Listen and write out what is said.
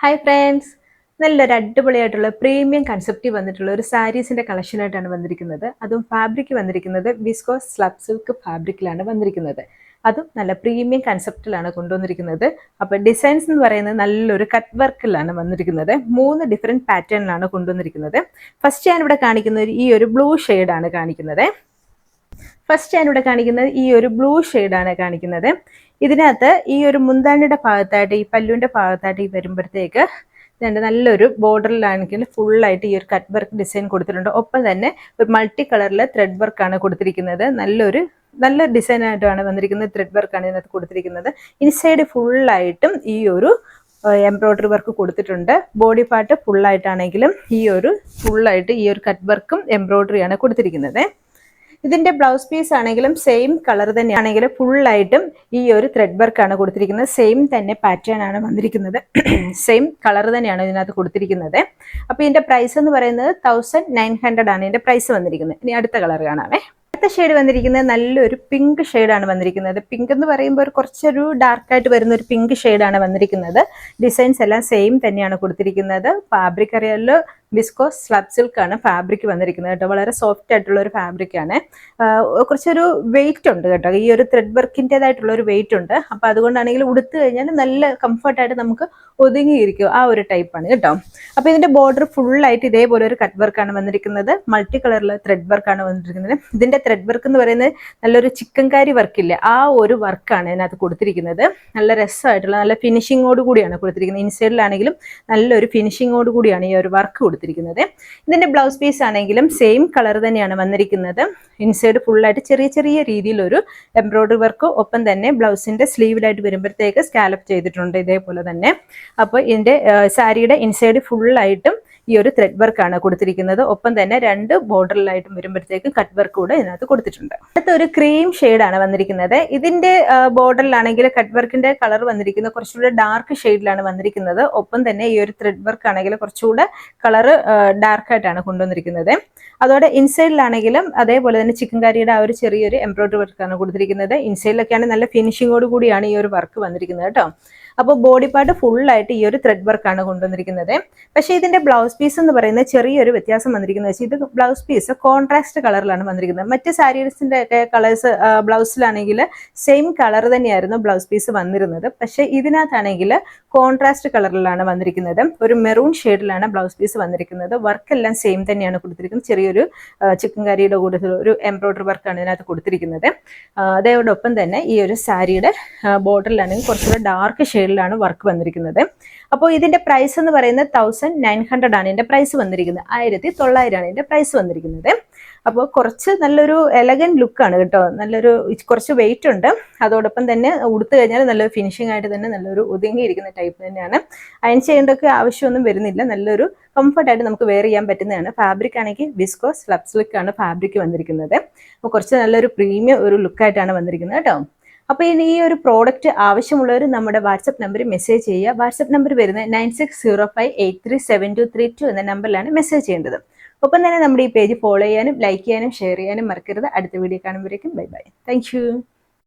Hi friends, നല്ലൊരു അടിപൊളിയായിട്ടുള്ള premium concept വന്നിട്ടുള്ള ഒരു സാരീസിന്റെ കളക്ഷനായിട്ടാണ് വന്നിരിക്കുന്നത്. അതും ഫാബ്രിക് വന്നിരിക്കുന്നത് വിസ്കോസ് സ്ലബ് സിൽക്ക് ഫാബ്രിക്കിലാണ് വന്നിരിക്കുന്നത്. അതും നല്ല പ്രീമിയം കൺസെപ്റ്റിലാണ് കൊണ്ടുവന്നിരിക്കുന്നത്. അപ്പോൾ ഡിസൈൻസ് എന്ന് പറയുന്നത് നല്ലൊരു കട്ട് വർക്കിലാണ് വന്നിരിക്കുന്നത്. 3 ഡിഫറെൻറ്റ് പാറ്റേണിലാണ് കൊണ്ടുവന്നിരിക്കുന്നത്. ഫസ്റ്റ് ഞാനിവിടെ കാണിക്കുന്നത് ഈ ഒരു ബ്ലൂ ഷെയ്ഡാണ് കാണിക്കുന്നത്. ഈ ഒരു ബ്ലൂ ഷെയ്ഡാണ് കാണിക്കുന്നത്. ഇതിനകത്ത് ഈ ഒരു മുന്താണിയുടെ ഭാഗത്തായിട്ട് ഈ പല്ലുവിൻ്റെ ഭാഗത്തായിട്ട് ഈ വരുമ്പോഴത്തേക്ക് നല്ലൊരു ബോർഡറിലാണെങ്കിൽ ഫുള്ളായിട്ട് ഈ ഒരു കട്ട് വർക്ക് ഡിസൈൻ കൊടുത്തിട്ടുണ്ട്. ഒപ്പം തന്നെ ഒരു മൾട്ടി കളറിലെ ത്രെഡ് വർക്കാണ് കൊടുത്തിരിക്കുന്നത്. നല്ല ഡിസൈനായിട്ടാണ് വന്നിരിക്കുന്നത്. ത്രെഡ് വർക്കാണ് ഇതിനകത്ത് കൊടുത്തിരിക്കുന്നത്. ഇൻസൈഡ് ഫുള്ളായിട്ടും ഈ ഒരു എംബ്രോയ്ഡറി വർക്ക് കൊടുത്തിട്ടുണ്ട്. ബോഡി പാർട്ട് ഫുള്ളായിട്ടാണെങ്കിലും ഈ ഒരു കട്ട് വർക്കും എംബ്രോയ്ഡറിയാണ് കൊടുത്തിരിക്കുന്നത്. ഇതിന്റെ ബ്ലൗസ് പീസ് ആണെങ്കിലും സെയിം കളർ തന്നെയാണെങ്കിലും ഫുള്ളായിട്ടും ഈ ഒരു ത്രെഡ് വർക്കാണ് കൊടുത്തിരിക്കുന്നത്. സെയിം തന്നെ പാറ്റേൺ ആണ് വന്നിരിക്കുന്നത്. സെയിം കളർ തന്നെയാണ് ഇതിനകത്ത് കൊടുത്തിരിക്കുന്നത്. അപ്പോൾ ഇതിന്റെ പ്രൈസ് എന്ന് പറയുന്നത് 1900 ആണ് ഇതിന്റെ പ്രൈസ് വന്നിരിക്കുന്നത്. ഇനി അടുത്ത കളർ കാണാമേ. അടുത്ത ഷെയ്ഡ് വന്നിരിക്കുന്നത് നല്ലൊരു പിങ്ക് ഷെയ്ഡാണ് വന്നിരിക്കുന്നത്. പിങ്ക് എന്ന് പറയുമ്പോൾ കുറച്ചൊരു ഡാർക്കായിട്ട് വരുന്ന ഒരു പിങ്ക് ഷെയ്ഡാണ് വന്നിരിക്കുന്നത്. ഡിസൈൻസ് എല്ലാം സെയിം തന്നെയാണ് കൊടുത്തിരിക്കുന്നത്. ഫാബ്രിക് അറിയാമല്ലോ, വിസ്കോസ് സ്ലബ് സിൽക്ക് ആണ് ഫാബ്രിക് വന്നിരിക്കുന്നത് കേട്ടോ. വളരെ സോഫ്റ്റ് ആയിട്ടുള്ള ഒരു ഫാബ്രിക് ആണ്. കുറച്ചൊരു വെയിറ്റ് ഉണ്ട് കേട്ടോ. ഈ ഒരു ത്രെഡ് വർക്കിൻ്റെതായിട്ടുള്ള ഒരു വെയിറ്റ് ഉണ്ട്. അപ്പോൾ അതുകൊണ്ടാണെങ്കിൽ ഉടുത്തു കഴിഞ്ഞാൽ നല്ല കംഫർട്ടായിട്ട് നമുക്ക് ഒതുങ്ങിയിരിക്കും. ആ ഒരു ടൈപ്പാണ് കേട്ടോ. അപ്പോൾ ഇതിന്റെ ബോർഡർ ഫുള്ളായിട്ട് ഇതേപോലെ ഒരു കട്ട് വർക്കാണ് വന്നിരിക്കുന്നത്. മൾട്ടി കളറിലെ ത്രെഡ് വർക്കാണ് വന്നിരിക്കുന്നത്. ഇതിന്റെ ത്രെഡ് വർക്ക് എന്ന് പറയുന്നത് നല്ലൊരു ചിക്കൻകാരി വർക്കില്ലേ, ആ ഒരു വർക്കാണ് ഇതിനകത്ത് കൊടുത്തിരിക്കുന്നത്. നല്ല രസമായിട്ടുള്ള നല്ല ഫിനിഷിങ്ങോട് കൂടിയാണ് കൊടുത്തിരിക്കുന്നത്. ഇൻസൈഡിലാണെങ്കിലും നല്ലൊരു ഫിനിഷിങ്ങോട് കൂടിയാണ് ഈ ഒരു വർക്ക് കൊടുത്തിരിക്കുന്നത്. ഇതിന്റെ ബ്ലൗസ് പീസ് ആണെങ്കിലും സെയിം കളർ തന്നെയാണ് വന്നിരിക്കുന്നത്. ഇൻസൈഡ് ഫുള്ളായിട്ട് ചെറിയ രീതിയിലൊരു എംബ്രോയ്ഡറി വർക്ക്, ഒപ്പം തന്നെ ബ്ലൗസിന്റെ സ്ലീവിലായിട്ട് വരുമ്പോഴത്തേക്ക് സ്കാലപ്പ് ചെയ്തിട്ടുണ്ട് ഇതേപോലെ തന്നെ. അപ്പോൾ ഇതിന്റെ സാരിയുടെ ഇൻസൈഡ് ഫുള്ളായിട്ടും ഈ ഒരു ത്രെഡ് വർക്കാണ് കൊടുത്തിരിക്കുന്നത്. ഒപ്പം തന്നെ 2 ബോർഡറിലായിട്ടും വരുമ്പോഴത്തേക്കും കട്ട് വർക്ക് കൂടെ ഇതിനകത്ത് കൊടുത്തിട്ടുണ്ട്. അടുത്ത ഒരു ക്രീം ഷെയ്ഡാണ് വന്നിരിക്കുന്നത്. ഇതിന്റെ ബോർഡറിലാണെങ്കിൽ കട്ട് വർക്കിന്റെ കളർ വന്നിരിക്കുന്നത് കുറച്ചുകൂടെ ഡാർക്ക് ഷെയ്ഡിലാണ് വന്നിരിക്കുന്നത്. ഒപ്പം തന്നെ ഈ ഒരു ത്രെഡ് വർക്ക് ആണെങ്കിൽ കുറച്ചുകൂടെ കളർ ഡാർക്കായിട്ടാണ് കൊണ്ടുവന്നിരിക്കുന്നത്. അതോടെ ഇൻസൈഡിലാണെങ്കിലും അതേപോലെ തന്നെ ചിക്കൻകാരിയുടെ ആ ഒരു ചെറിയൊരു എംബ്രോയ്ഡറി വർക്കാണ് കൊടുത്തിരിക്കുന്നത്. ഇൻസൈഡിലൊക്കെയാണ് നല്ല ഫിനിഷിങ്ങോട് കൂടിയാണ് ഈ ഒരു വർക്ക് വന്നിരിക്കുന്നത് കേട്ടോ. അപ്പോൾ ബോഡി പാർട്ട് ഫുള്ളായിട്ട് ഈ ഒരു ത്രെഡ് വർക്കാണ് കൊണ്ടുവന്നിരിക്കുന്നത്. പക്ഷേ ഇതിന്റെ ബ്ലൗസ് പീസ് എന്ന് പറയുന്നത് ചെറിയൊരു വ്യത്യാസം വന്നിരിക്കുന്നത് വെച്ചാൽ ഇത് ബ്ലൗസ് പീസ് കോൺട്രാസ്റ്റ് കളറിലാണ് വന്നിരിക്കുന്നത്. മറ്റ് സാരീസിന്റെ ഒക്കെ കളേഴ്സ് ബ്ലൗസിലാണെങ്കിൽ സെയിം കളർ തന്നെയായിരുന്നു ബ്ലൗസ് പീസ് വന്നിരുന്നത്. പക്ഷേ ഇതിനകത്താണെങ്കിൽ കോൺട്രാസ്റ്റ് കളറിലാണ് വന്നിരിക്കുന്നത്. ഒരു മെറൂൺ ഷെയ്ഡിലാണ് ബ്ലൗസ് പീസ് വന്നിരിക്കുന്നത്. വർക്കെല്ലാം സെയിം തന്നെയാണ് കൊടുത്തിരിക്കുന്നത്. ചെറിയൊരു ചിക്കൻകാരിയുടെ കൂടുതൽ ഒരു എംബ്രോയ്ഡറി വർക്കാണ് ഇതിനകത്ത് കൊടുത്തിരിക്കുന്നത്. അതോടൊപ്പം തന്നെ ഈ ഒരു സാരിയുടെ ബോർഡറിലാണെങ്കിൽ കുറച്ചുകൂടെ ഡാർക്ക് ഷെയ്ഡിലാണ് വർക്ക് വന്നിരിക്കുന്നത്. അപ്പോൾ ഇതിന്റെ പ്രൈസ് എന്ന് പറയുന്നത് 1900 ആണ് ഇതിന്റെ പ്രൈസ് വന്നിരിക്കുന്നത്. 1900 ആണ് ഇതിന്റെ പ്രൈസ് വന്നിരിക്കുന്നത്. അപ്പോൾ കുറച്ച് നല്ലൊരു എലഗന്റ് ലുക്കാണ് കേട്ടോ. കുറച്ച് വെയിറ്റ് ഉണ്ട്. അതോടൊപ്പം തന്നെ ഉടുത്തു കഴിഞ്ഞാൽ നല്ലൊരു ഫിനിഷിംഗ് ആയിട്ട് തന്നെ നല്ലൊരു ഒതുങ്ങിയിരിക്കുന്ന ടൈപ്പ് തന്നെയാണ്. അയൺ ചെയ്യേണ്ടൊക്കെ ആവശ്യമൊന്നും വരുന്നില്ല. നല്ലൊരു കംഫർട്ടായിട്ട് നമുക്ക് വെയർ ചെയ്യാൻ പറ്റുന്നതാണ്. ഫാബ്രിക് ആണെങ്കിൽ വിസ്കോസ് സ്ലബ് സിൽക്ക് ആണ് ഫാബ്രിക് വന്നിരിക്കുന്നത്. അപ്പോൾ കുറച്ച് നല്ലൊരു പ്രീമിയം ഒരു ലുക്കായിട്ടാണ് വന്നിരിക്കുന്നത് കേട്ടോ. അപ്പോൾ ഇനി ഈ ഒരു പ്രോഡക്റ്റ് ആവശ്യമുള്ളവർ നമ്മുടെ വാട്സപ്പ് നമ്പറിൽ മെസ്സേജ് ചെയ്യുക. വാട്സപ്പ് നമ്പർ വരുന്നത് 9605837232 എന്ന നമ്പറിലാണ് മെസ്സേജ് ചെയ്യേണ്ടത്. ഒപ്പം തന്നെ നമ്മുടെ ഈ പേജ് ഫോളോ ചെയ്യാനും ലൈക്ക് ചെയ്യാനും ഷെയർ ചെയ്യാനും മറക്കരുത്. അടുത്ത വീഡിയോ കാണുമ്പോഴേക്കും ബൈ ബൈ. Thank U.